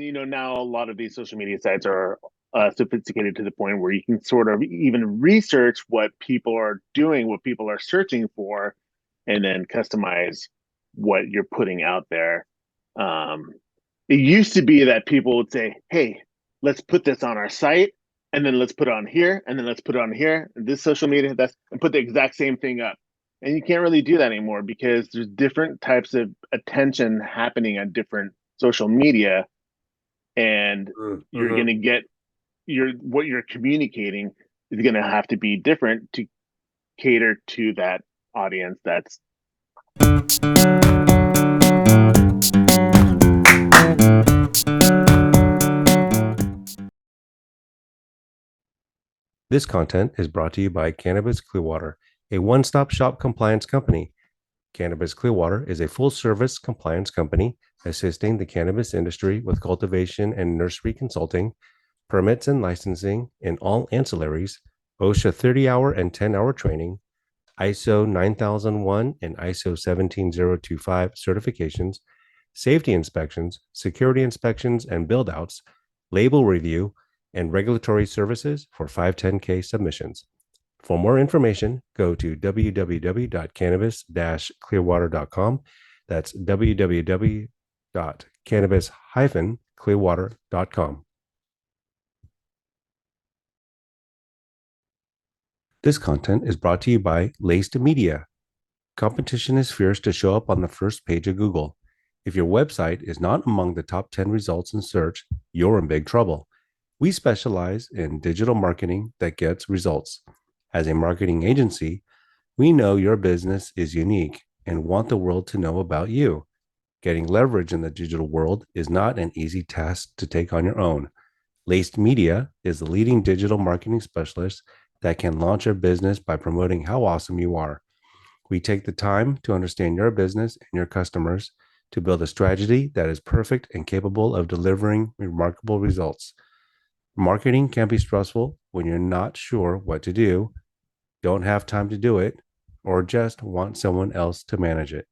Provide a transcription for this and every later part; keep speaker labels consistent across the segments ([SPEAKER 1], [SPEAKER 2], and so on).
[SPEAKER 1] now a lot of these social media sites are sophisticated to the point where you can sort of even research what people are doing, what people are searching for, and then customize what you're putting out there. Um, it used to be that people would say, "Hey, let's put this on our site, and then let's put it on here, and then let's put it on here, and this social media, that's and put the exact same thing up." And you can't really do that anymore because there's different types of attention happening on different social media, and you're
[SPEAKER 2] Mm-hmm.
[SPEAKER 1] going to get what you're communicating is going to have to be different to cater to that audience that's.
[SPEAKER 2] This content is brought to you by Cannabis Clearwater, a one-stop shop compliance company. Cannabis Clearwater is a full-service compliance company assisting the cannabis industry with cultivation and nursery consulting, permits and licensing in all ancillaries, OSHA 30-hour and 10-hour training, ISO 9001 and ISO 17025 certifications, safety inspections, security inspections and build-outs, label review, and regulatory services for 510K submissions. For more information, go to www.cannabis-clearwater.com. That's www.cannabis-clearwater.com. This content is brought to you by Laced Media. Competition is fierce to show up on the first page of Google. If your website is not among the top 10 results in search, you're in big trouble. We specialize in digital marketing that gets results. As a marketing agency, we know your business is unique and want the world to know about you. Getting leverage in the digital world is not an easy task to take on your own. Laced Media is the leading digital marketing specialist that can launch your business by promoting how awesome you are. We take the time to understand your business and your customers to build a strategy that is perfect and capable of delivering remarkable results. Marketing can be stressful when you're not sure what to do, don't have time to do it, or just want someone else to manage it.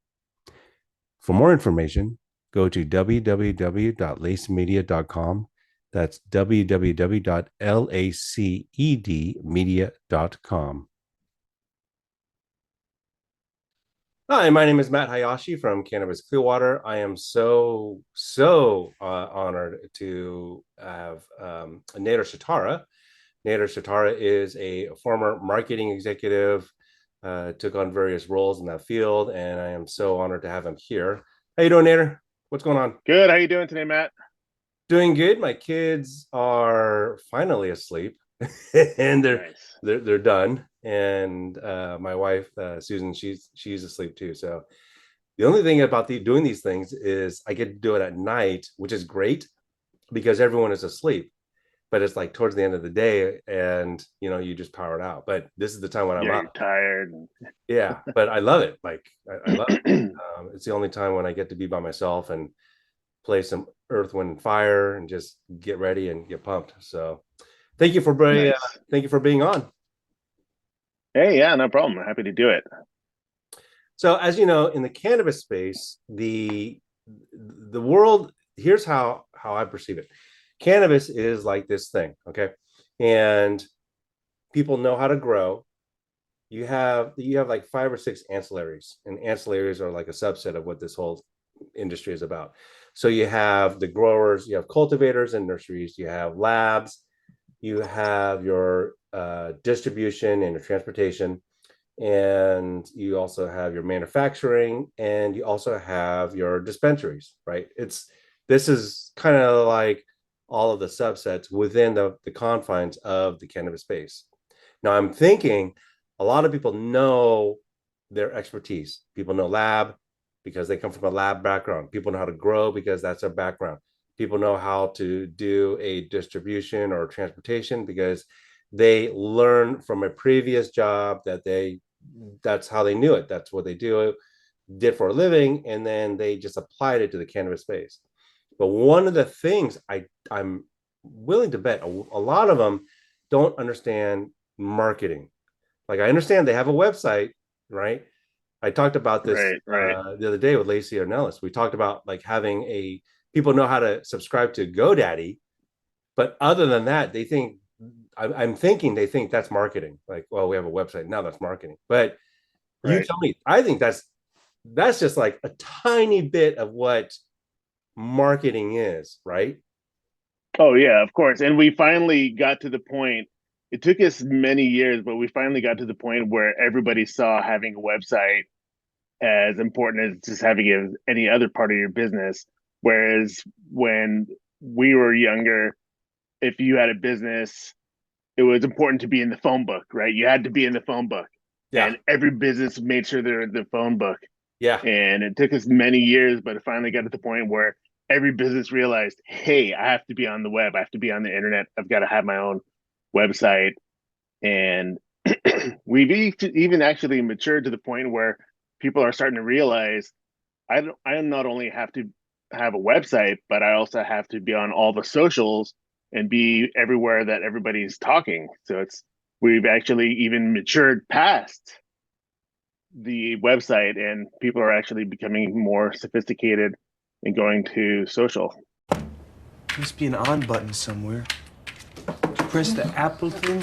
[SPEAKER 2] For more information, go to www.lacemedia.com. That's www.lacedmedia.com. Hi, my name is Matt Hayashi from Cannabis Clearwater. I am so honored to have Nader Shatara. Nader Shatara is a former marketing executive, took on various roles in that field, and I am so honored to have him here. How you doing, Nader? What's going on?
[SPEAKER 1] Good. How you doing today, Matt?
[SPEAKER 2] Doing good. My kids are finally asleep, and
[SPEAKER 1] Nice.
[SPEAKER 2] they're done. And my wife Susan, she's asleep too. So the only thing about doing these things is I get to do it at night, which is great because everyone is asleep. But it's like towards the end of the day, and you just power it out. But this is the time when I'm
[SPEAKER 1] Yeah,
[SPEAKER 2] up.
[SPEAKER 1] you're tired.
[SPEAKER 2] Yeah, but I love it. Like I love it. It's the only time when I get to be by myself and play some Earth, Wind, and Fire, and just get ready and get pumped. So, thank you for
[SPEAKER 1] Nice.
[SPEAKER 2] thank you for being on.
[SPEAKER 1] Hey, yeah, no problem. Happy to do it.
[SPEAKER 2] So, as you know, in the cannabis space, the world, here's how I perceive it. Cannabis is like this thing, okay, and people know how to grow. You have like five or six ancillaries, and ancillaries are like a subset of what this whole industry is about. So you have the growers, you have cultivators and nurseries, you have labs, you have your distribution and your transportation, and you also have your manufacturing, and you also have your dispensaries, right? This is kind of like all of the subsets within the confines of the cannabis space. Now I'm thinking a lot of people know their expertise. People know lab because they come from a lab background. People know how to grow because that's their background. People know how to do a distribution or transportation because they learn from a previous job that's how they knew it. That's what they did for a living, and then they just applied it to the cannabis space. But one of the things I'm willing to bet a lot of them don't understand marketing. Like I understand they have a website, right? I talked about this
[SPEAKER 1] Right, right.
[SPEAKER 2] the other day with Lacey Ornelas. We talked about like having people know how to subscribe to GoDaddy, but other than that, they think I'm thinking they think that's marketing. Like, well, we have a website now, that's marketing. But you
[SPEAKER 1] Right.
[SPEAKER 2] tell me, I think that's just like a tiny bit of what marketing is, right?
[SPEAKER 1] Oh yeah, of course. And we finally got to the point. It took us many years, but we finally got to the point where everybody saw having a website as important as just having it as any other part of your business. Whereas when we were younger, if you had a business, it was important to be in the phone book, right? You had to be in the phone book,
[SPEAKER 2] Yeah.
[SPEAKER 1] and every business made sure they're in the phone book.
[SPEAKER 2] Yeah.
[SPEAKER 1] And it took us many years, but it finally got to the point where every business realized, hey, I have to be on the web. I have to be on the internet. I've got to have my own website. And we've even actually matured to the point where people are starting to realize I not only have to have a website, but I also have to be on all the socials and be everywhere that everybody's talking. So we've actually even matured past the website, and people are actually becoming more sophisticated and going to social.
[SPEAKER 3] Must be an on button somewhere. Press the Apple thing.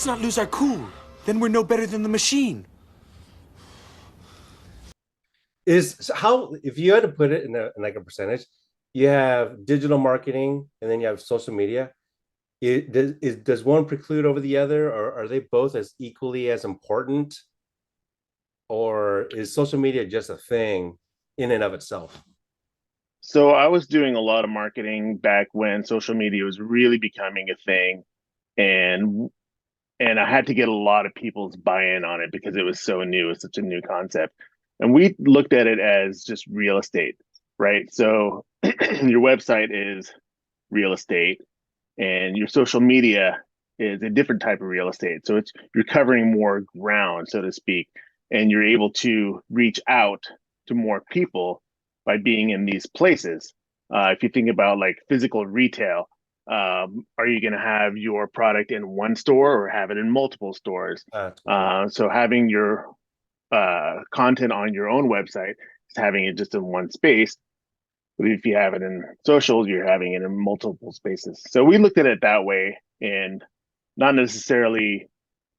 [SPEAKER 3] Let's not lose our cool. Then we're no better than the machine.
[SPEAKER 2] Is how if you had to put it in like a percentage, you have digital marketing and then you have social media. Does one preclude over the other, or are they both as equally as important, or is social media just a thing in and of itself?
[SPEAKER 1] So I was doing a lot of marketing back when social media was really becoming a thing, and I had to get a lot of people's buy-in on it because it was so new, it's such a new concept. And we looked at it as just real estate, right? So your website is real estate, and your social media is a different type of real estate. So it's you're covering more ground, so to speak, and you're able to reach out to more people by being in these places. If you think about like physical retail, are you going to have your product in one store or have it in multiple stores? So having your content on your own website is having it just in one space. But if you have it in socials, you're having it in multiple spaces. So we looked at it that way, and not necessarily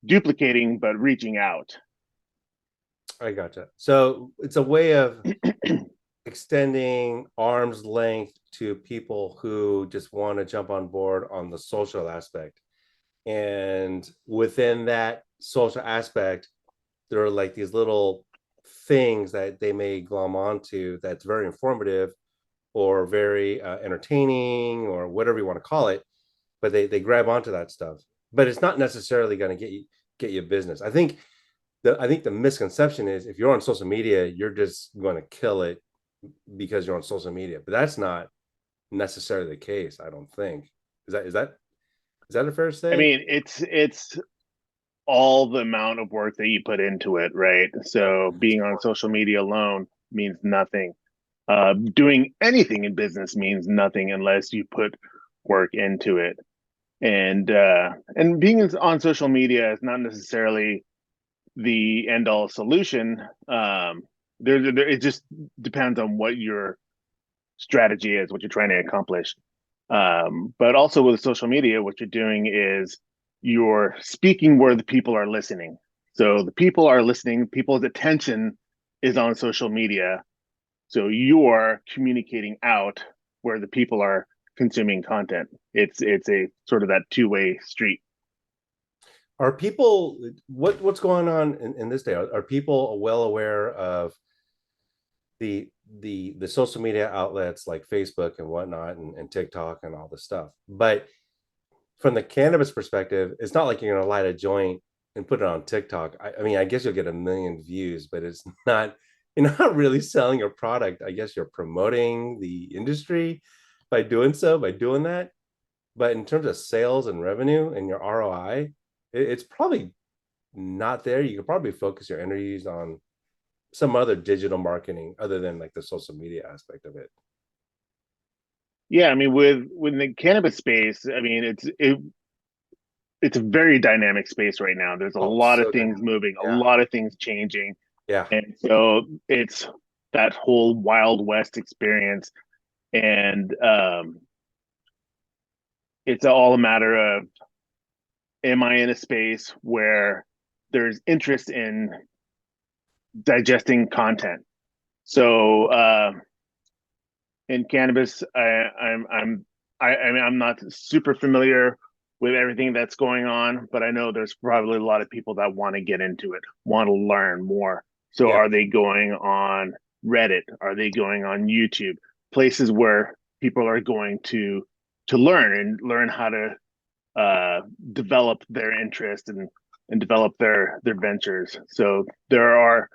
[SPEAKER 1] duplicating, but reaching out.
[SPEAKER 2] I gotcha. So it's a way of extending arm's length to people who just want to jump on board on the social aspect. And within that social aspect, there are like these little things that they may glom onto that's very informative or very entertaining or whatever you want to call it, but they grab onto that stuff. But it's not necessarily going to get you business. I think the misconception is if you're on social media, you're just going to kill it because you're on social media. But that's not necessarily the case, I don't think. Is that a fair
[SPEAKER 1] I
[SPEAKER 2] say?
[SPEAKER 1] mean, it's all the amount of work that you put into it, right?
[SPEAKER 2] Yeah.
[SPEAKER 1] So being on social media alone means nothing. Doing anything in business means nothing unless you put work into it. And being on social media is not necessarily the end all solution. It just depends on what your strategy is, what you're trying to accomplish. But also with social media, what you're doing is you're speaking where the people are listening. So the people are listening, people's attention is on social media. So you're communicating out where the people are consuming content. It's a sort of that two-way street.
[SPEAKER 2] Are people what's going on in this day? Are people well aware of the social media outlets like Facebook and whatnot and TikTok and all this stuff? But from the cannabis perspective, it's not like you're going to light a joint and put it on TikTok. I mean, I guess you'll get a million views, but it's not, you're not really selling your product. I guess you're promoting the industry by doing so, by doing that. But in terms of sales and revenue and your ROI, it's probably not there. You could probably focus your energies on some other digital marketing other than like the social media aspect of it.
[SPEAKER 1] Yeah, I mean, with the cannabis space, I mean, it's a very dynamic space right now. There's a
[SPEAKER 2] Oh,
[SPEAKER 1] lot of
[SPEAKER 2] so
[SPEAKER 1] things
[SPEAKER 2] dynamic.
[SPEAKER 1] moving, a
[SPEAKER 2] Yeah.
[SPEAKER 1] lot of things changing,
[SPEAKER 2] Yeah.
[SPEAKER 1] and so it's that whole Wild West experience, and it's all a matter of, am I in a space where there's interest in digesting content? So in cannabis, I mean, I'm not super familiar with everything that's going on, but I know there's probably a lot of people that want to get into it, want to learn more. So
[SPEAKER 2] Yeah.
[SPEAKER 1] are they going on Reddit? Are they going on YouTube? Places where people are going to learn and learn how to develop their interest and develop their ventures. So there are,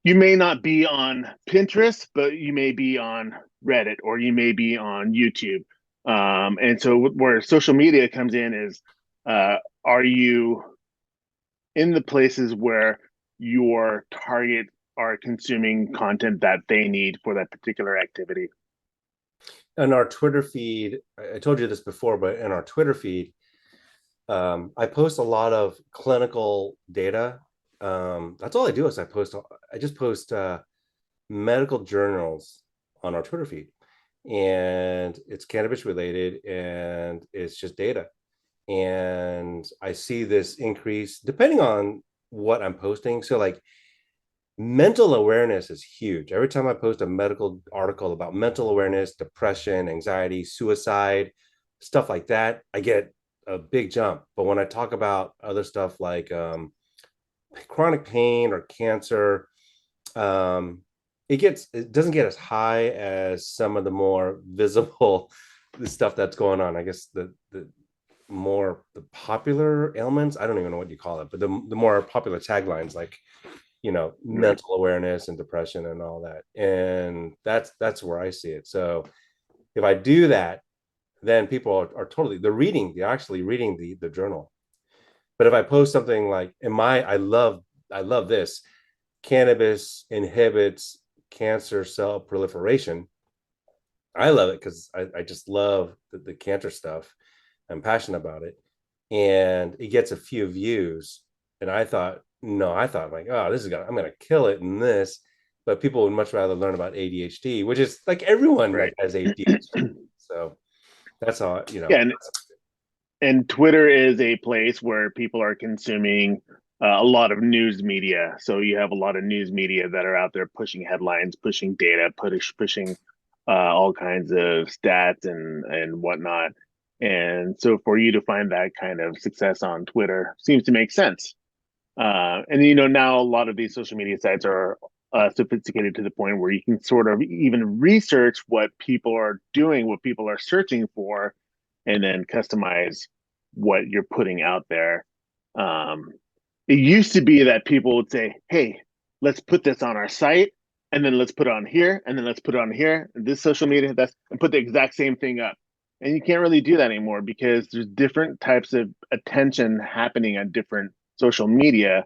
[SPEAKER 1] you may not be on Pinterest, but you may be on Reddit or you may be on YouTube. And so where social media comes in is, are you in the places where your target are consuming content that they need for that particular activity?
[SPEAKER 2] In our Twitter feed, I told you this before, but in our Twitter feed, I post a lot of clinical data. That's all I do is I just post medical journals on our Twitter feed, and it's cannabis related, and it's just data. And I see this increase depending on what I'm posting. So like mental awareness is huge. Every time I post a medical article about mental awareness, depression, anxiety, suicide, stuff like that, I get a big jump. But when I talk about other stuff like chronic pain or cancer, um, it doesn't get as high as some of the more visible the stuff that's going on. I guess the more the popular ailments, I don't even know what you call it, but the more popular taglines like, you know,
[SPEAKER 1] Right.
[SPEAKER 2] mental awareness and depression and all that. And that's where I see it. So if I do that, then people are totally, they're actually reading the journal. But if I post something like, I love this, cannabis inhibits cancer cell proliferation. I love it because I just love the cancer stuff. I'm passionate about it. And it gets a few views. And I thought, no, I thought like, oh, I'm gonna kill it in this. But people would much rather learn about ADHD, which is like everyone like
[SPEAKER 1] Right.
[SPEAKER 2] has ADHD. So that's all, you know.
[SPEAKER 1] Yeah, and Twitter is a place where people are consuming a lot of news media. So you have a lot of news media that are out there pushing headlines, pushing data, pushing all kinds of stats and whatnot. And so for you to find that kind of success on Twitter seems to make sense. And you know, now a lot of these social media sites are sophisticated to the point where you can sort of even research what people are doing, what people are searching for, and then customize what you're putting out there. Um, it used to be that people would say, "Hey, let's put this on our site, and then let's put it on here, and then let's put it on here, and this social media, that's and put the exact same thing up." And you can't really do that anymore because there's different types of attention happening on different social media,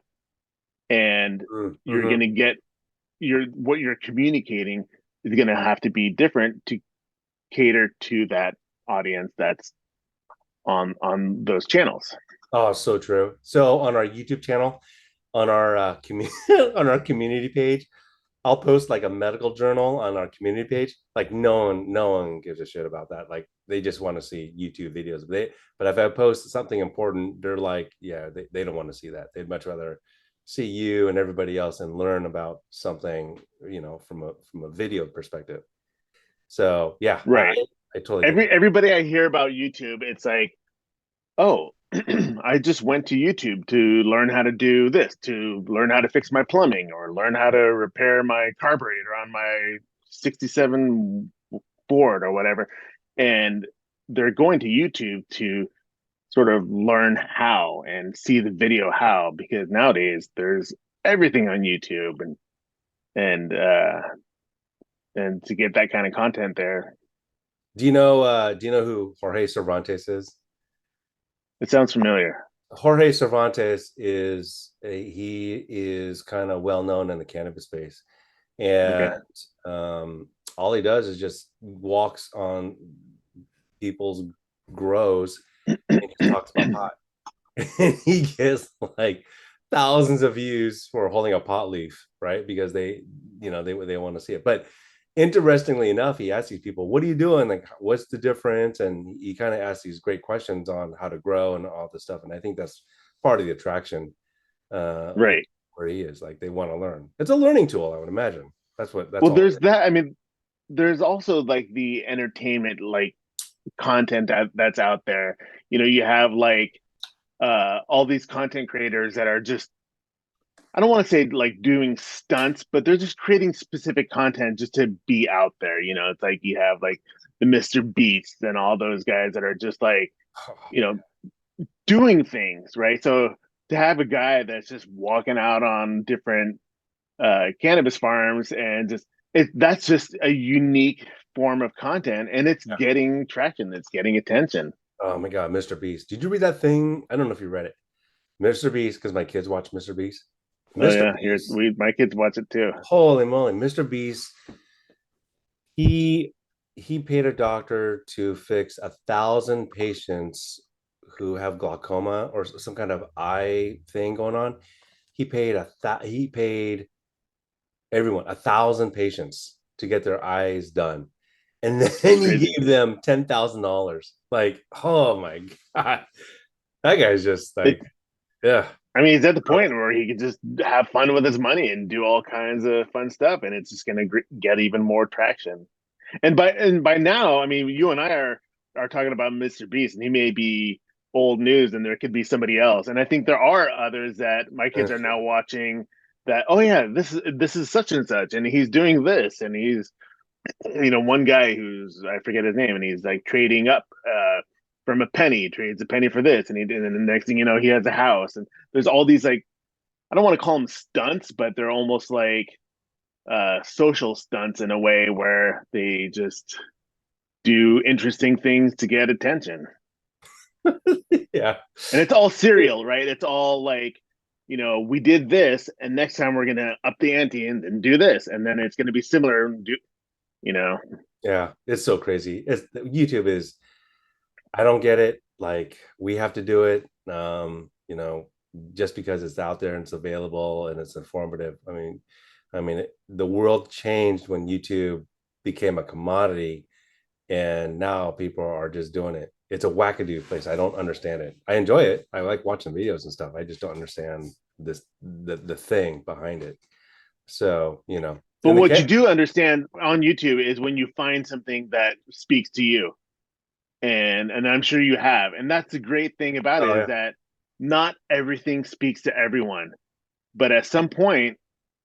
[SPEAKER 1] and you're
[SPEAKER 2] Mm-hmm.
[SPEAKER 1] going to get your what you're communicating is going to have to be different to cater to that audience that's on those channels.
[SPEAKER 2] Oh, so true. So on our YouTube channel, on our on our community page, I'll post like a medical journal on our community page. Like no one gives a shit about that. Like they just want to see YouTube videos. But if I post something important, they're like, yeah, they don't want to see that. They'd much rather see you and everybody else and learn about something, you know, from a video perspective. So yeah,
[SPEAKER 1] Right.
[SPEAKER 2] I totally get that.
[SPEAKER 1] Everybody I hear about YouTube, it's like, oh, I just went to YouTube to learn how to do this, to learn how to fix my plumbing, or learn how to repair my carburetor on my 67 Ford or whatever. And they're going to YouTube to sort of learn how and see the video how, because nowadays there's everything on YouTube, and and to get that kind of content there.
[SPEAKER 2] Do you know who Jorge Cervantes is?
[SPEAKER 1] It sounds familiar.
[SPEAKER 2] Jorge Cervantes he is kind of well known in the cannabis space, and
[SPEAKER 1] Okay.
[SPEAKER 2] all he does is just walks on people's grows and just talks about pot. And he gets like thousands of views for holding a pot leaf, right? Because they want to see it. But interestingly enough, he asks these people, "What are you doing? Like, what's the difference?" And he kind of asks these great questions on how to grow and all this stuff. And I think that's part of the attraction,
[SPEAKER 1] Right.
[SPEAKER 2] where he is. Like, they want to learn. It's a learning tool, I would imagine. That's
[SPEAKER 1] Well,
[SPEAKER 2] all.
[SPEAKER 1] there's that. I mean, there's also like the entertainment like content that's out there. You have like all these content creators that are just, I don't want to say like doing stunts, but they're just creating specific content just to be out there. It's like you have like the Mr. Beast and all those guys that are just like, you know, doing things, right? So to have a guy that's just walking out on different cannabis farms and that's just a unique form of content, and it's
[SPEAKER 2] Yeah.
[SPEAKER 1] getting traction, it's getting attention.
[SPEAKER 2] Oh my God, Mr. Beast. Did you read that thing? I don't know if you read it. Mr. Beast, because my kids watch Mr. Beast.
[SPEAKER 1] Oh
[SPEAKER 2] Mr.
[SPEAKER 1] yeah, here
[SPEAKER 2] Beast,
[SPEAKER 1] we my kids watch it too.
[SPEAKER 2] holy moly, Mr. Beast, he he paid a doctor to fix 1,000 patients who have glaucoma or some kind of eye thing going on. He paid everyone 1,000 patients to get their eyes done, and
[SPEAKER 1] That's
[SPEAKER 2] then he
[SPEAKER 1] crazy.
[SPEAKER 2] gave them $10,000. Like, oh my God, that guy's just
[SPEAKER 1] it,
[SPEAKER 2] like, yeah.
[SPEAKER 1] I mean, he's at the point where he could just have fun with his money and do all kinds of fun stuff, and it's just going to get even more traction. And by now, I mean, you and I are talking about Mr. Beast, and he may be old news, and there could be somebody else. And I think there are others that my kids are now watching. That, oh yeah, this is such and such, and he's doing this, and he's, one guy who's, I forget his name, and he's like trading up from a penny, trades a penny for this, and then the next thing you know, he has a house, and there's all these like, I don't want to call them stunts, but they're almost like social stunts in a way where they just do interesting things to get attention.
[SPEAKER 2] Yeah.
[SPEAKER 1] And it's all serial, right? It's all like, we did this, and next time we're gonna up the ante and do this, and then it's gonna be similar. You know,
[SPEAKER 2] Yeah, it's so crazy. YouTube is, I don't get it. Like, we have to do it, just because it's out there and it's available and it's informative. The world changed when YouTube became a commodity, and now people are just doing it. It's a wackadoo place. I don't understand it. I enjoy it. I like watching videos and stuff. I just don't understand the thing behind it. So,
[SPEAKER 1] but
[SPEAKER 2] and the
[SPEAKER 1] what you
[SPEAKER 2] cat.
[SPEAKER 1] do understand on YouTube is when you find something that speaks to you, and I'm sure you have, and that's the great thing about it,
[SPEAKER 2] Oh
[SPEAKER 1] is
[SPEAKER 2] yeah.
[SPEAKER 1] that not everything speaks to everyone, but at some point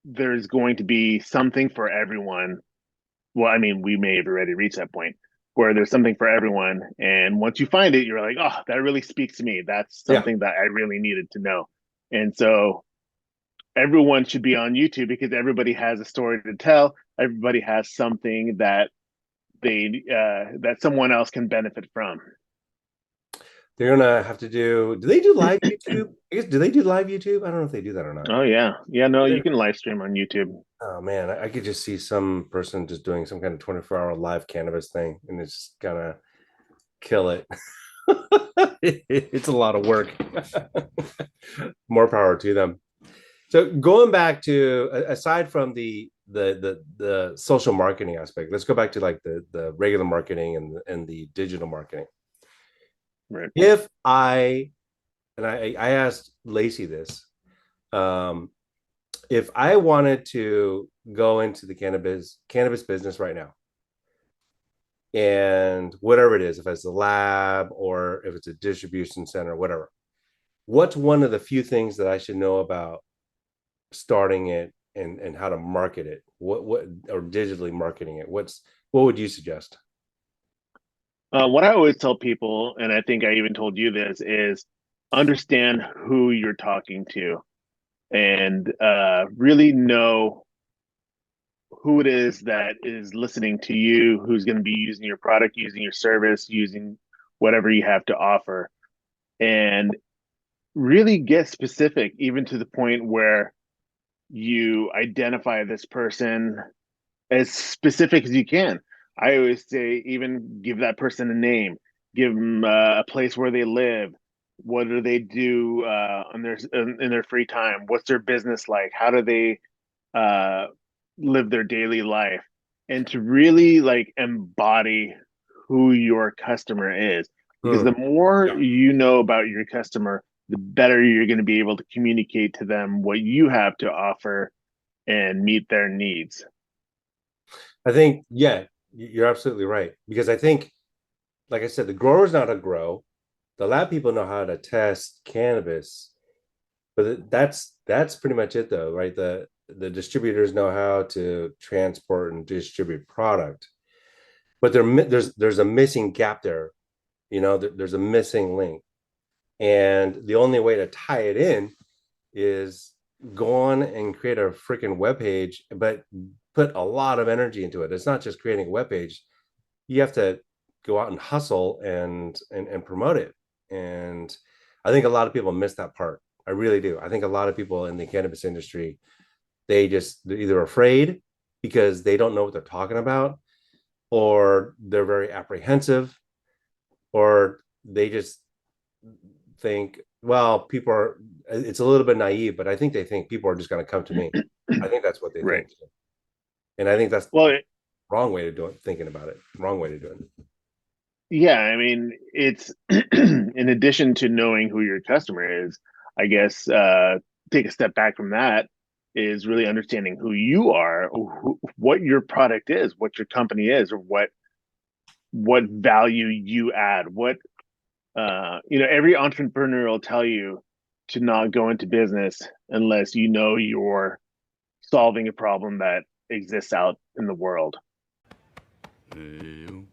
[SPEAKER 1] there's going to be something for everyone. Well, I mean, we may have already reached that point where there's something for everyone. And once you find it, you're like, oh, that really speaks to me. That's
[SPEAKER 2] Yeah.
[SPEAKER 1] something that I really needed to know. And so everyone should be on YouTube because everybody has a story to tell. Everybody has something that that someone else can benefit from.
[SPEAKER 2] They're gonna have to do they do live YouTube? I guess, do they do live YouTube? I don't know if they do that or not.
[SPEAKER 1] Oh yeah, yeah. No, you can live stream on YouTube.
[SPEAKER 2] Oh man, I could just see some person just doing some kind of 24-hour live cannabis thing, and it's just gonna kill it. It's a lot of work. More power to them. So going back to, aside from the social marketing aspect, let's go back to like the regular marketing and the digital marketing.
[SPEAKER 1] Right.
[SPEAKER 2] If I and I asked Lacey this, um, if I wanted to go into the cannabis business right now, and whatever it is, if it's a lab or if it's a distribution center, whatever, what's one of the few things that I should know about starting it and how to market it? What or digitally marketing it? What would you suggest?
[SPEAKER 1] What I always tell people, and I think I even told you this, is understand who you're talking to and really know who it is that is listening to you, who's going to be using your product, using your service, using whatever you have to offer, and really get specific, even to the point where you identify this person as specific as you can. I always say, even give that person a name, give them a place where they live. What do they do on their in their free time? What's their business like? How do they uh, live their daily life? And to really like embody who your customer is, because the more
[SPEAKER 2] Yeah.
[SPEAKER 1] you know about your customer, the better you're going to be able to communicate to them what you have to offer and meet their needs.
[SPEAKER 2] I think, yeah, you're absolutely right. Because I think, like I said, the growers know how to grow, the lab people know how to test cannabis, but that's pretty much it, though, right? The distributors know how to transport and distribute product, but there's a missing gap there. There's a missing link, and the only way to tie it in is go on and create a freaking web page, but put a lot of energy into it. It's not just creating a web page. You have to go out and hustle and promote it. And I think a lot of people miss that part. I really do. I think a lot of people in the cannabis industry, they're either afraid because they don't know what they're talking about, or they're very apprehensive, or they just think, well, people are, it's a little bit naive, but I think they think people are just going to come to me. I think that's what they
[SPEAKER 1] Right.
[SPEAKER 2] think. And I think that's
[SPEAKER 1] Well,
[SPEAKER 2] wrong way to do it, thinking about it, wrong way to do it.
[SPEAKER 1] yeah, I mean, it's in addition to knowing who your customer is, I guess take a step back from that is really understanding who you are, what your product is, what your company is, or what value you add. Every entrepreneur will tell you to not go into business unless you know you're solving a problem that exists out in the world. And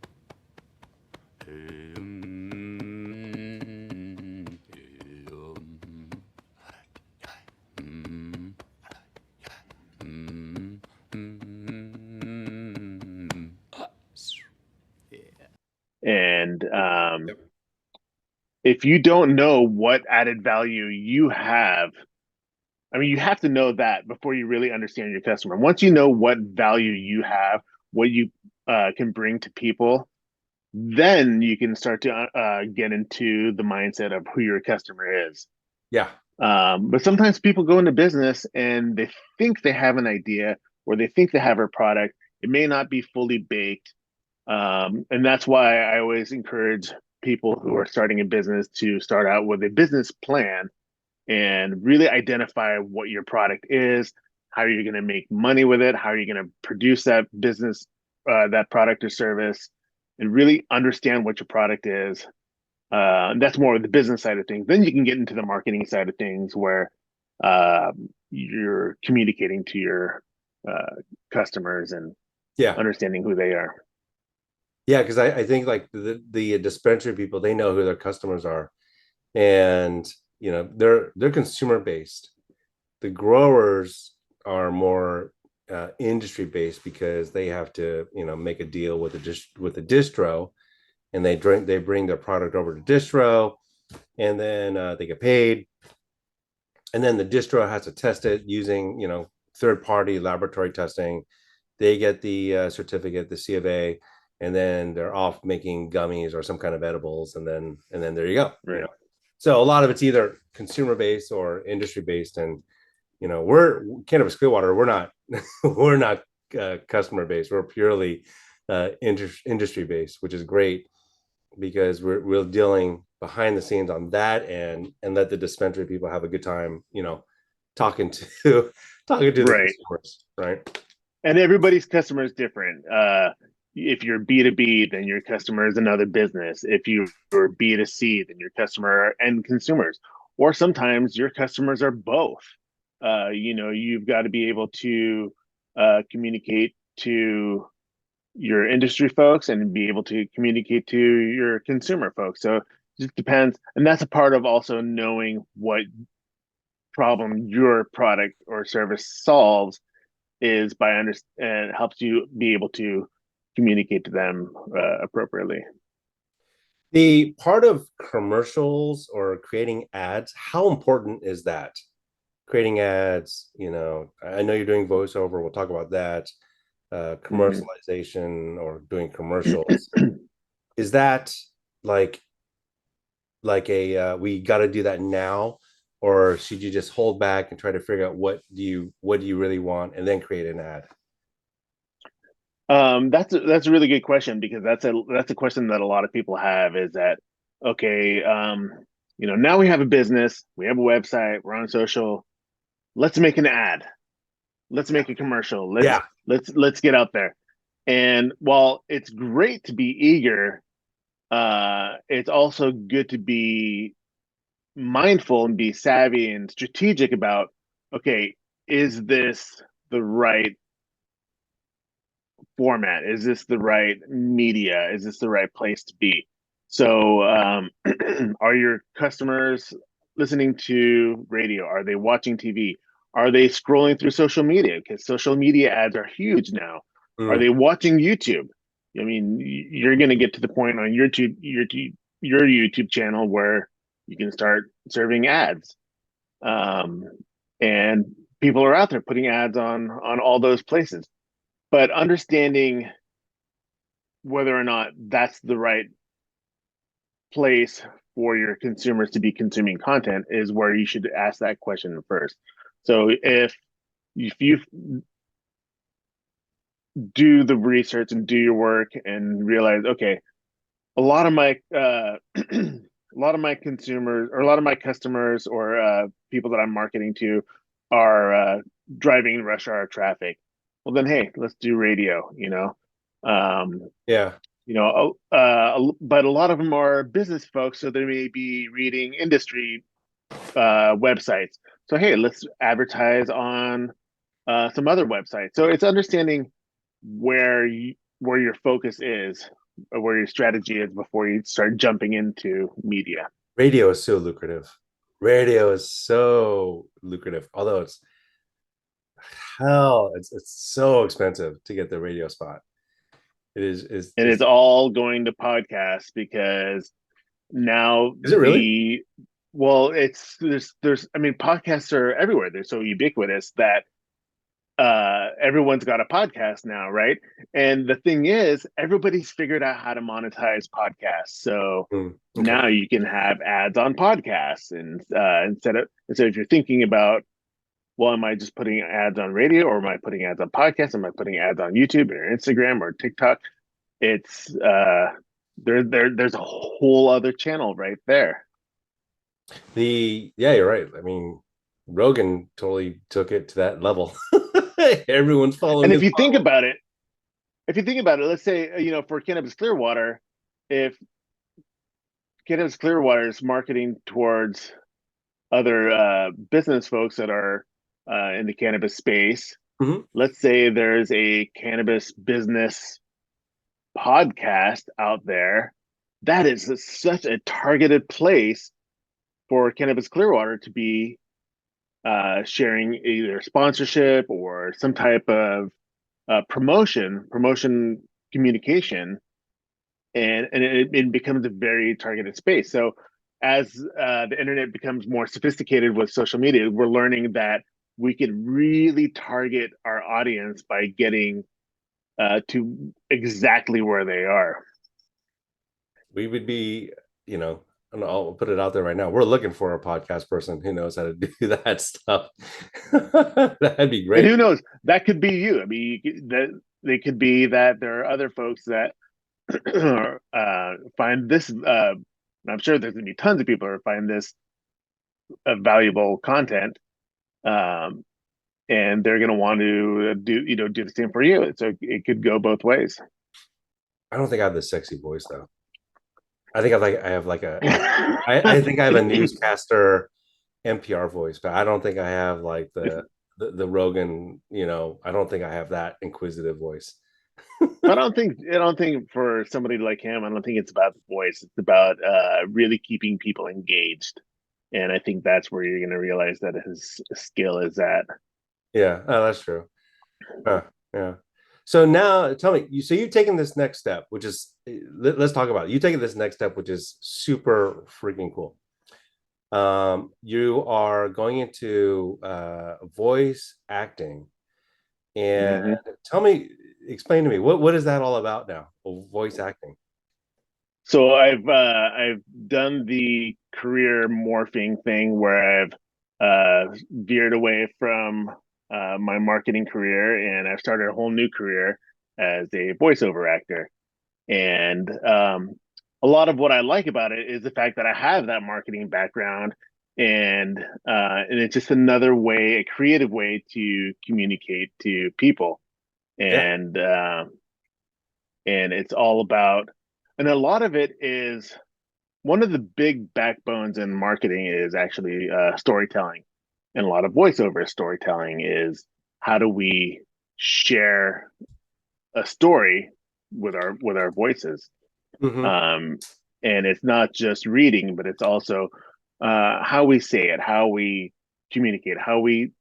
[SPEAKER 2] Yep.
[SPEAKER 1] if you don't know what added value you have, I mean, you have to know that before you really understand your customer. Once you know what value you have, what you can bring to people, then you can start to get into the mindset of who your customer is.
[SPEAKER 2] Yeah.
[SPEAKER 1] But sometimes people go into business and they think they have an idea or they think they have a product. It may not be fully baked. And that's why I always encourage people who are starting a business to start out with a business plan and really identify what your product is, how you're going to make money with it, how are you going to produce that business, that product or service, and really understand what your product is. And that's more of the business side of things. Then you can get into the marketing side of things where you're communicating to your customers and
[SPEAKER 2] Yeah.
[SPEAKER 1] understanding who they are.
[SPEAKER 2] Yeah. Because I think like the dispensary people, they know who their customers are. And they're consumer based. The growers are more industry based because they have to make a deal with the distro, and they bring their product over to distro, and then they get paid, and then the distro has to test it using third party laboratory testing. They get the certificate, the C of A, and then they're off making gummies or some kind of edibles, and then there you go.
[SPEAKER 1] Right.
[SPEAKER 2] So a lot of it's either consumer based or industry based, and we're Cannabis Clearwater. We're not we're not customer based. We're purely industry based, which is great because we're dealing behind the scenes on that, and let the dispensary people have a good time. Talking to talking to the
[SPEAKER 1] Right.
[SPEAKER 2] consumers, right?
[SPEAKER 1] And everybody's customer is different. if you're B2B, then your customer is another business. If you're B2C, then your customer are end consumers. Or sometimes your customers are both. You've got to be able to communicate to your industry folks and be able to communicate to your consumer folks. So it just depends. And that's a part of also knowing what problem your product or service solves is by and it helps you be able to communicate to them appropriately.
[SPEAKER 2] The part of commercials or creating ads, how important is that? Creating ads, I know you're doing voiceover. We'll talk about that. Commercialization or doing commercials. Is that like a we got to do that now, or should you just hold back and try to figure out what do you really want and then create an ad?
[SPEAKER 1] That's a really good question because that's a question that a lot of people have is that okay, now we have a business, we have a website, we're on social, let's make an ad, let's make a commercial,
[SPEAKER 2] Yeah.
[SPEAKER 1] let's get out there. And while it's great to be eager, it's also good to be mindful and be savvy and strategic about, okay, is this the right format? Is this the right media? Is this the right place to be? So, are your customers listening to radio? Are they watching TV? Are they scrolling through social media? Because social media ads are huge now. Are they watching YouTube? I mean, you're going to get to the point on your YouTube channel where you can start serving ads, and people are out there putting ads on all those places. But understanding whether or not that's the right place for your consumers to be consuming content is where you should ask that question first. So if you do the research and do your work and realize, okay, a lot of my a lot of my consumers or a lot of my customers or people that I'm marketing to are driving rush hour traffic. Well, then, hey, let's do radio.
[SPEAKER 2] Yeah.
[SPEAKER 1] But a lot of them are business folks, so they may be reading industry websites. So hey, let's advertise on some other websites. So it's understanding where your focus is, or where your strategy is before you start jumping into media.
[SPEAKER 2] Radio is so lucrative. Radio is so lucrative, although it's so expensive to get the radio spot. It is
[SPEAKER 1] And it's all going to podcasts because now
[SPEAKER 2] is it really?
[SPEAKER 1] Well, there's I mean, podcasts are everywhere. They're so ubiquitous that everyone's got a podcast now, right? And the thing is, everybody's figured out how to monetize podcasts. So
[SPEAKER 2] Okay.
[SPEAKER 1] now you can have ads on podcasts, and instead of if you're thinking about, well, am I just putting ads on radio, or am I putting ads on podcasts? Am I putting ads on YouTube or Instagram or TikTok? It's there's a whole other channel right there.
[SPEAKER 2] Yeah, you're right. I mean, Rogan totally took it to that level. Everyone's following
[SPEAKER 1] And
[SPEAKER 2] his
[SPEAKER 1] if you think about it, let's say for Cannabis Clearwater, if Cannabis Clearwater is marketing towards other business folks that are in the cannabis space.
[SPEAKER 2] Mhm.
[SPEAKER 1] Let's say there's a cannabis business podcast out there. That is such a targeted place for Cannabis Clearwater to be sharing either sponsorship or some type of promotion communication, and it becomes a very targeted space. So as the internet becomes more sophisticated with social media, we're learning that we can really target our audience by getting to exactly where they are.
[SPEAKER 2] We would be, and I'll put it out there right now. We're looking for a podcast person who knows how to do that stuff. That'd be
[SPEAKER 1] And
[SPEAKER 2] great.
[SPEAKER 1] who knows? That could be you. I mean, that they could be that there are other folks that find this. I'm sure there's going to be tons of people who find this valuable content, um, and they're going to want to do the same for you. So it could go both ways.
[SPEAKER 2] I don't think I have the sexy voice though. I think I think I have a newscaster NPR voice, but I don't think I have like the Rogan, I don't think I have that inquisitive voice.
[SPEAKER 1] I don't think for somebody like him, I don't think it's about the voice. It's about really keeping people engaged. And I think that's where you're going to realize that his skill is at.
[SPEAKER 2] Yeah, oh, that's true. Huh, yeah. So now tell me, so you've taken this next step, which is let's talk about it. You've taken this next step, which is super freaking cool. You are going into voice acting, and
[SPEAKER 1] Mhm.
[SPEAKER 2] explain to me what is that all about now? Voice acting.
[SPEAKER 1] So I've done the career morphing thing where I've veered away from my marketing career and I've started a whole new career as a voiceover actor. And a lot of what I like about it is the fact that I have that marketing background, and it's just another way, a creative way to communicate to people,
[SPEAKER 2] Yeah.
[SPEAKER 1] and it's all about, and a lot of it is one of the big backbones in marketing is actually storytelling, and a lot of voiceover storytelling is how do we share a story with our voices.
[SPEAKER 2] Hmm.
[SPEAKER 1] um, and it's not just reading, but it's also how we say it, how we communicate, how we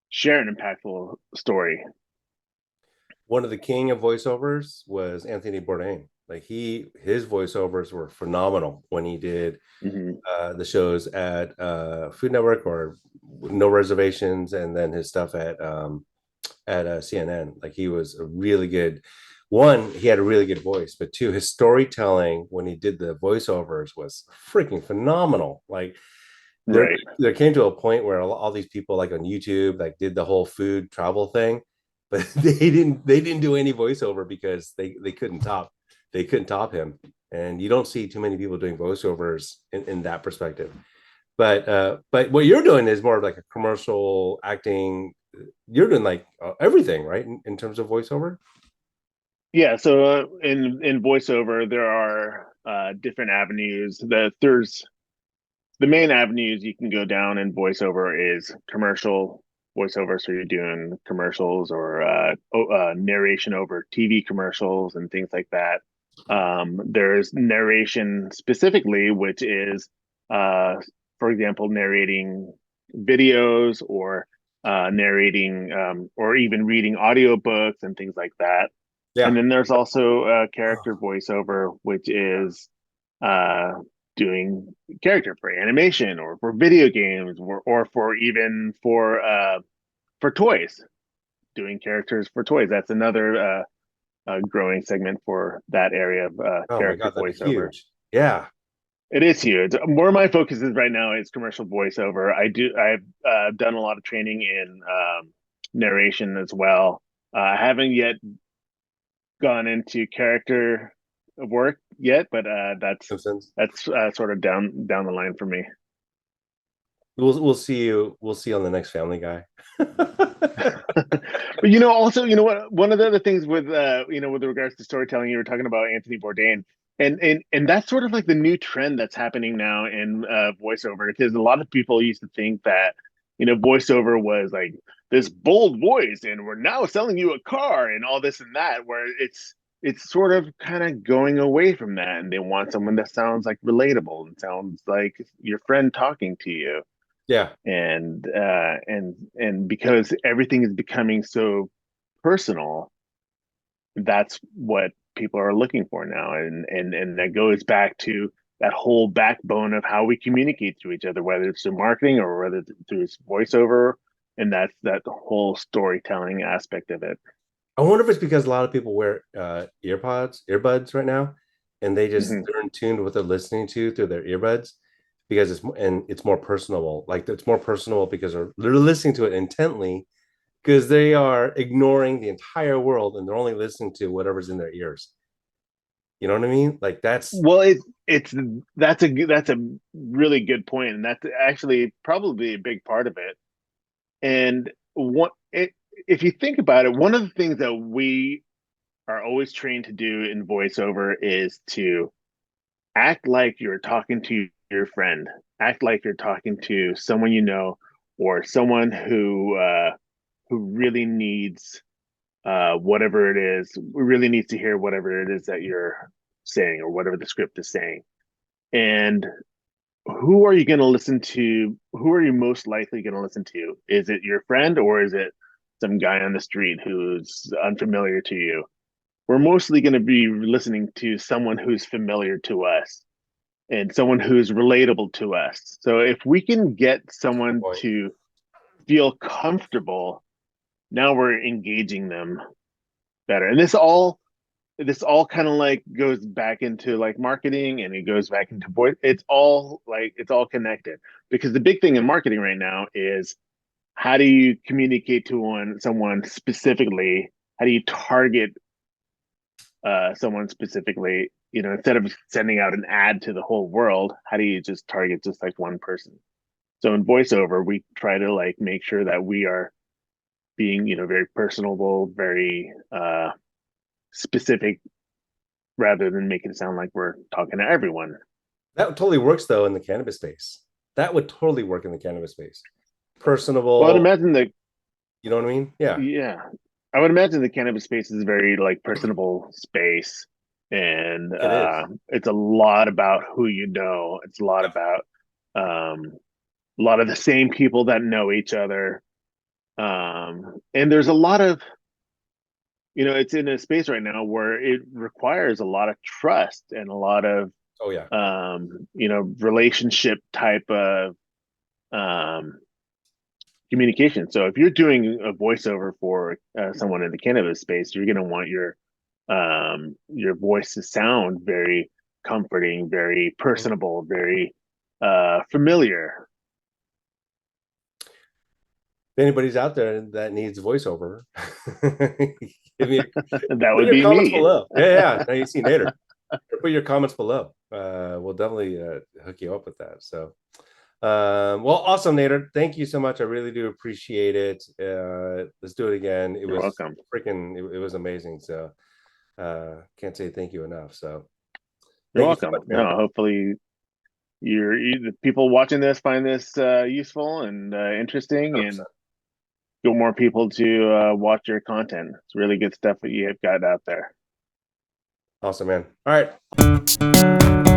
[SPEAKER 1] share an impactful story.
[SPEAKER 2] One of the king of voiceovers was Anthony Bourdain. Like his voiceovers were phenomenal when he did
[SPEAKER 1] Mm-hmm.
[SPEAKER 2] the shows at Food Network or No Reservations, and then his stuff at CNN. Like he was a really good one. He had a really good voice, but two, his storytelling when he did the voiceovers was freaking phenomenal. Like there
[SPEAKER 1] Right.
[SPEAKER 2] there came to a point where all these people like on YouTube like did the whole food travel thing, but they didn't do any voiceover because they couldn't top him. And you don't see too many people doing voiceovers in that perspective. But what you're doing is more of like a commercial acting. You're doing like everything, right? In terms of voiceover.
[SPEAKER 1] Yeah. So in voiceover, there are different avenues. There's the main avenues you can go down in voiceover is commercial voiceover. So you're doing commercials or narration over TV commercials and things like that. There's narration specifically, which is, uh, for example, narrating videos or narrating or even reading audiobooks and things like that. And
[SPEAKER 2] Yeah.
[SPEAKER 1] then there's also character voiceover, which is uh, doing character for animation or for video games or for even for toys, doing characters for toys. That's another growing segment for that area of
[SPEAKER 2] Oh my
[SPEAKER 1] character
[SPEAKER 2] God, that'd be
[SPEAKER 1] voiceover.
[SPEAKER 2] huge. Yeah.
[SPEAKER 1] It is huge. Where my focus is right now is commercial voiceover. I've done a lot of training in narration as well. I haven't yet gone into character work yet, but
[SPEAKER 2] Simpsons.
[SPEAKER 1] that's sort of down the line for me.
[SPEAKER 2] We'll see you on the next Family Guy.
[SPEAKER 1] But also, what? One of the other things with with regards to storytelling, you were talking about Anthony Bourdain, and that's sort of like the new trend that's happening now in voiceover, because a lot of people used to think that voiceover was like this bold voice, and we're now selling you a car and all this and that, where it's sort of kind of going away from that, and they want someone that sounds like relatable and sounds like your friend talking to you.
[SPEAKER 2] Yeah.
[SPEAKER 1] And because everything is becoming so personal, that's what people are looking for now, and that goes back to that whole backbone of how we communicate to each other, whether it's through marketing or whether it's through voiceover, and that's that whole storytelling aspect of it.
[SPEAKER 2] I wonder if it's because a lot of people wear earbuds right now, and
[SPEAKER 1] Mm-hmm.
[SPEAKER 2] they're in tune to what they're listening to through their earbuds because it's more personable. Like it's more personal because they're listening to it intently because they are ignoring the entire world and they're only listening to whatever's in their ears. You know what I mean? Like that's
[SPEAKER 1] Well, it's that's a really good point, and that's actually probably a big part of it. And if you think about it, one of the things that we are always trained to do in voiceover is to act like you're talking to your friend, act like you're talking to someone you know, or someone who really needs whatever it is, really needs to hear whatever it is that you're saying or whatever the script is saying. And who are you going to listen to? Who are you most likely going to listen to? Is it your friend or is it some guy on the street who's unfamiliar to you? We're mostly going to be listening to someone who's familiar to us and someone who's relatable to us. So if we can get someone to feel comfortable, now we're engaging them better. And this all kind of like goes back into like marketing, and it goes back into voice. It's all connected, because the big thing in marketing right now is, how do you communicate to someone specifically? How do you target someone specifically? Instead of sending out an ad to the whole world, how do you just target just like one person? So in voiceover, we try to like make sure that we are being, very personable, very specific, rather than making it sound like we're talking to everyone.
[SPEAKER 2] That totally works though in the cannabis space. That would totally work in the cannabis space. Personable.
[SPEAKER 1] Well, I'd imagine that.
[SPEAKER 2] You know what I mean? Yeah.
[SPEAKER 1] Yeah, I would imagine the cannabis space is a very like personable space, and
[SPEAKER 2] It is.
[SPEAKER 1] it's a lot about who you know. It's a lot about a lot of the same people that know each other, and there's a lot of, it's in a space right now where it requires a lot of trust and a lot of
[SPEAKER 2] Oh yeah.
[SPEAKER 1] relationship type of communication. So if you're doing a voiceover for someone in the cannabis space, you're going to want your voice to sound very comforting, very personable, very familiar.
[SPEAKER 2] If anybody's out there that needs voiceover,
[SPEAKER 1] That
[SPEAKER 2] put
[SPEAKER 1] would
[SPEAKER 2] your
[SPEAKER 1] be
[SPEAKER 2] comments
[SPEAKER 1] me.
[SPEAKER 2] below. Yeah. Now you see Nader. Put your comments below. We'll definitely hook you up with that. So, well, awesome, Nader. Thank you so much. I really do appreciate it. Let's do it again. It
[SPEAKER 1] You're
[SPEAKER 2] was
[SPEAKER 1] welcome.
[SPEAKER 2] freaking. It was amazing. So, can't say thank you enough. So,
[SPEAKER 1] You're
[SPEAKER 2] thank you so
[SPEAKER 1] welcome.
[SPEAKER 2] much,
[SPEAKER 1] No,
[SPEAKER 2] man.
[SPEAKER 1] hopefully the people watching this find this useful and interesting, and
[SPEAKER 2] 100%.
[SPEAKER 1] get more people to watch your content. It's really good stuff that you have got out there.
[SPEAKER 2] Awesome, man. All right.